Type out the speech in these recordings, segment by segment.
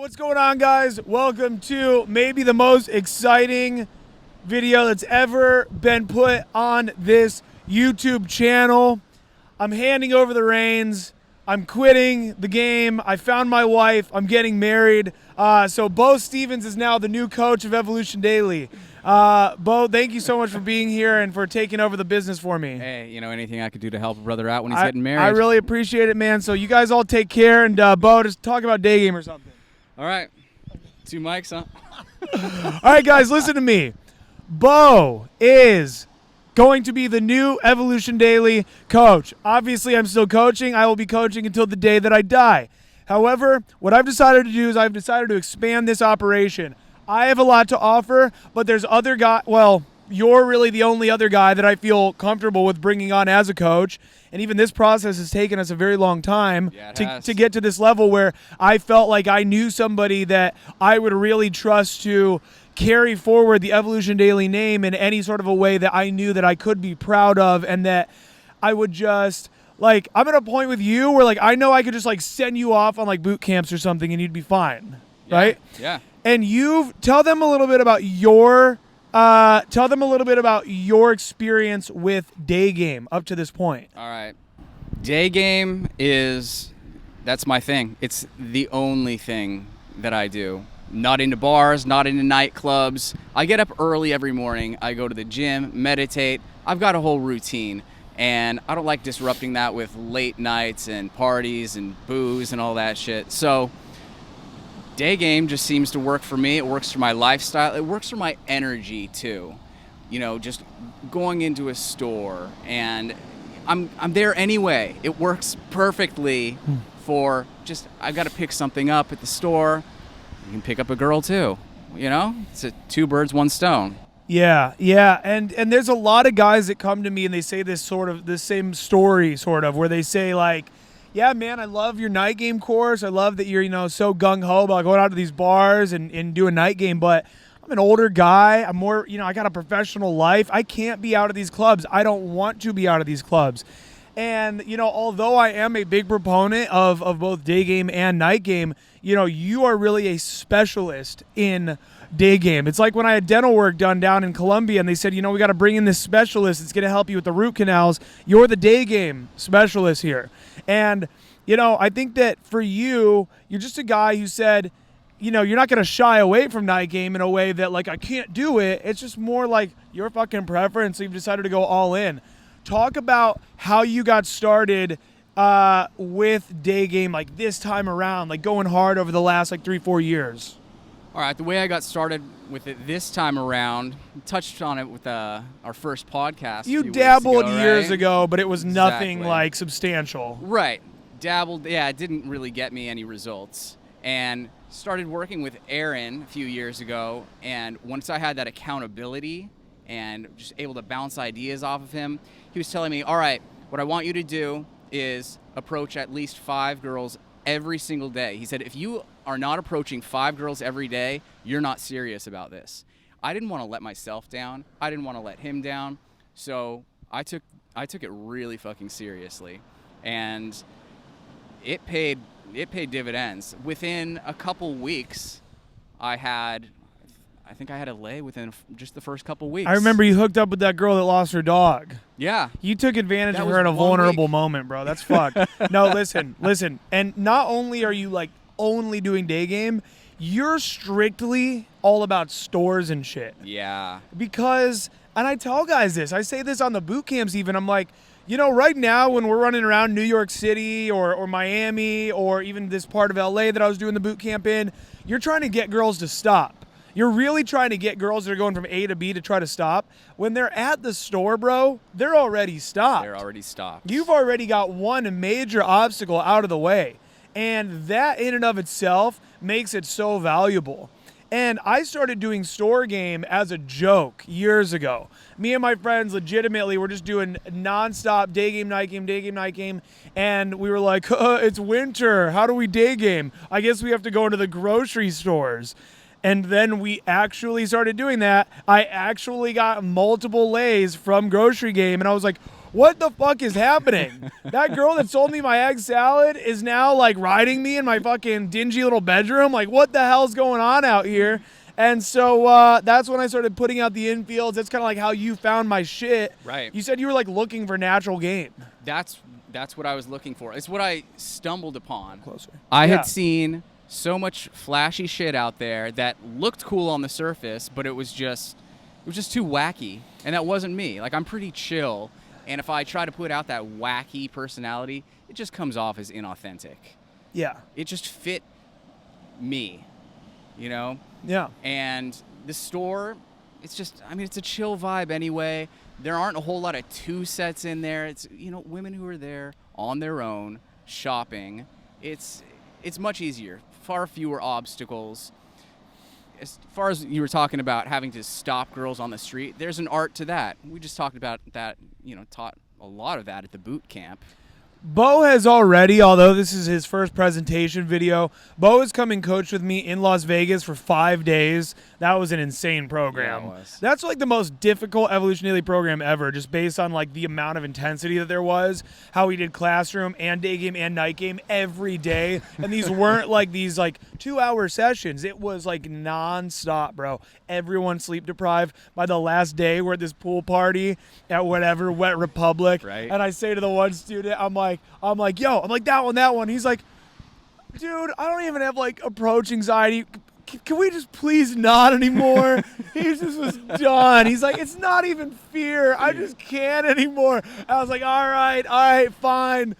What's going on, guys? Welcome to maybe the most exciting video that's ever been put on this YouTube channel. I'm handing over the reins. I'm quitting the game. I found my wife. I'm getting married. So Beau Stevens is now the new coach of Evolution Daily. Beau, thank you so much for being here and for taking over the business for me. Hey, anything I could do to help a brother out when he's getting married. I really appreciate it, man. So you guys all take care, and Beau, just talk about day game or something. All right. 2 mics, huh? All right, guys, listen to me. Beau is going to be the new Evolution Daily coach. Obviously, I'm still coaching. I will be coaching until the day that I die. However, what I've decided to do is I've decided to expand this operation. I have a lot to offer, but there's other guys. Well, you're really the only other guy that I feel comfortable with bringing on as a coach. And even this process has taken us a very long time to get to this level where I felt like I knew somebody that I would really trust to carry forward the Evolution Daily name in any sort of a way that I knew that I could be proud of, and that I would just, like, I'm at a point with you where, like, I know I could just, like, send you off on, like, boot camps or something and you'd be fine, right? Yeah. And tell them a little bit about your experience with day game up to this point. All right. Day game that's my thing. It's the only thing that I do. Not into bars, not into nightclubs. I get up early every morning. I go to the gym, meditate. I've got a whole routine, and I don't like disrupting that with late nights and parties and booze and all that shit. So day game just seems to work for me. It works for my lifestyle. It works for my energy too. Just going into a store, and I'm there anyway. It works perfectly for just, I got to pick something up at the store. You can pick up a girl too. It's a 2 birds, 1 stone. Yeah. And there's a lot of guys that come to me and they say this same story where they say, like, yeah, man, I love your night game course. I love that you're, so gung-ho about going out to these bars and doing night game, but I'm an older guy. I'm more, I got a professional life. I can't be out of these clubs. I don't want to be out of these clubs. And, although I am a big proponent of both day game and night game, you are really a specialist in day game. It's like when I had dental work done down in Colombia and they said, we got to bring in this specialist that's going to help you with the root canals. You're the day game specialist here. And, I think that for you're just a guy who said, you're not going to shy away from night game in a way that, like, I can't do it. It's just more like your fucking preference. So you've decided to go all in. Talk about how you got started with day game, like, this time around, like, going hard over the last, like, 3-4 years. All right, the way I got started with it this time around, touched on it with our first podcast. You dabbled years ago, but it was nothing like substantial. Right, dabbled. Yeah, it didn't really get me any results. And started working with Aaron a few years ago, and once I had that accountability and just able to bounce ideas off of him, he was telling me, all right, what I want you to do is approach at least 5 girls every single day. He said, if you are not approaching 5 girls every day, you're not serious about this. I didn't want to let myself down. I didn't want to let him down. So I took it really fucking seriously. And it paid dividends. Within a couple weeks, I think I had a lay within just the first couple weeks. I remember you hooked up with that girl that lost her dog. Yeah. You took advantage of her in a vulnerable moment, bro. That's fucked. No, listen. And not only are you, like, only doing day game, you're strictly all about stores and shit. Yeah. Because, and I tell guys this, I say this on the boot camps even, I'm like, right now when we're running around New York City or Miami or even this part of LA that I was doing the boot camp in, you're trying to get girls to stop. You're really trying to get girls that are going from A to B to try to stop. When they're at the store, bro, they're already stopped. You've already got one major obstacle out of the way. And that in and of itself makes it so valuable. And I started doing store game as a joke years ago. Me and my friends legitimately were just doing nonstop day game, night game, day game, night game. And we were like, it's winter. How do we day game? I guess we have to go into the grocery stores. And then we actually started doing that. I actually got multiple lays from grocery game. And I was like, what the fuck is happening? That girl that sold me my egg salad is now like riding me in my fucking dingy little bedroom. Like, what the hell's going on out here? And so that's when I started putting out the infields. That's kind of like how you found my shit. Right. You said you were like looking for natural game. That's what I was looking for. It's what I stumbled upon. Closer. I Yeah. had seen so much flashy shit out there that looked cool on the surface, but it was just too wacky, and that wasn't me. Like, I'm pretty chill, and if I try to put out that wacky personality, it just comes off as inauthentic. Yeah. It just fit me, you know? Yeah. And the store, it's just, I mean, it's a chill vibe anyway. There aren't a whole lot of two sets in there. It's, you know, women who are there on their own, shopping. It's much easier. Far fewer obstacles. As far as you were talking about having to stop girls on the street, there's an art to that. We just talked about that, you know, taught a lot of that at the boot camp. Beau has already, although this is his first presentation video, Beau has come and coached with me in Las Vegas for 5 days. That was an insane program. Yeah, it was. That's like the most difficult Evolution Daily program ever, just based on like the amount of intensity that there was, how we did classroom and day game and night game every day. And these weren't like these like 2-hour sessions. It was like nonstop, bro. Everyone sleep deprived. By the last day, we're at this pool party at whatever, Wet Republic. Right. And I say to the one student, I'm like, yo, I'm like, that one. He's like, dude, I don't even have like approach anxiety. Can we just please not anymore? He just was done. He's like, it's not even fear. I just can't anymore. I was like, all right, fine.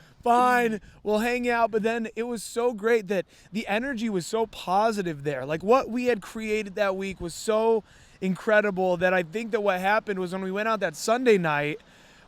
We'll hang out. But then it was so great that the energy was so positive there. Like what we had created that week was so incredible that I think that what happened was when we went out that Sunday night,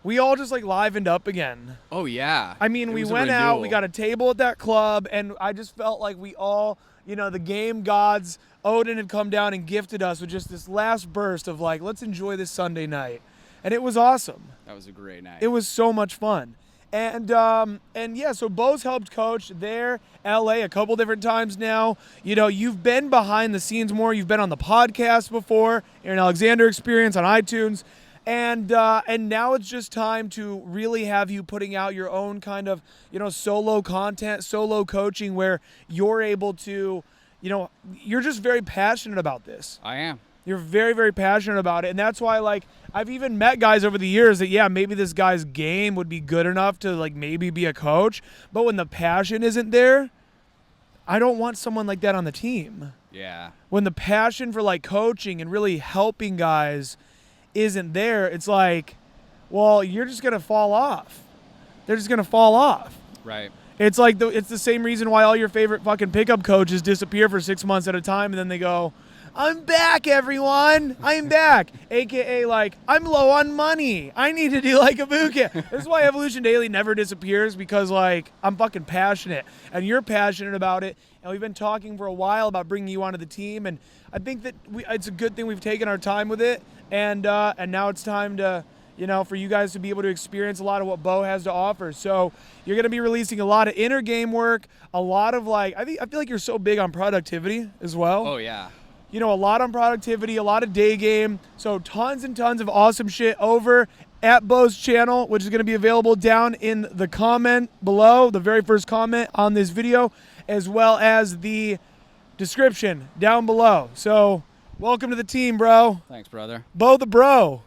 we all just like livened up again. Oh, yeah. I mean, It we was a went out, we renewal. got a table at that club, and I just felt like we all, you know, the game gods, Odin had come down and gifted us with just this last burst of like, let's enjoy this Sunday night. And it was awesome. That was a great night. It was so much fun. And yeah, so Beau's helped coach there, LA a couple different times now. You know, you've been behind the scenes more. You've been on the podcast before, Aaron Alexander Experience on iTunes. And now it's just time to really have you putting out your own kind of, you know, solo content, solo coaching where you're able to, you know, you're just very passionate about this. I am. You're very, very passionate about it. And that's why, like, I've even met guys over the years that, yeah, maybe this guy's game would be good enough to, like, maybe be a coach. But when the passion isn't there, I don't want someone like that on the team. Yeah. When the passion for, like, coaching and really helping guys isn't there, it's like, well, you're just going to fall off. They're just going to fall off. Right. It's like, it's the same reason why all your favorite fucking pickup coaches disappear for 6 months at a time, and then they go, I'm back, everyone. I'm back. AKA, like, I'm low on money. I need to do, like, a boot camp. This is why Evolution Daily never disappears, because, like, I'm fucking passionate. And you're passionate about it. And we've been talking for a while about bringing you onto the team. And I think that it's a good thing we've taken our time with it. And now it's time to, you know, for you guys to be able to experience a lot of what Beau has to offer. So you're going to be releasing a lot of inner game work, a lot of, like, I feel like you're so big on productivity as well. Oh, yeah. You know, a lot on productivity, a lot of day game. So tons and tons of awesome shit over at Beau's channel, which is going to be available down in the comment below, the very first comment on this video, as well as the description down below. So welcome to the team, bro. Thanks, brother. Beau the bro.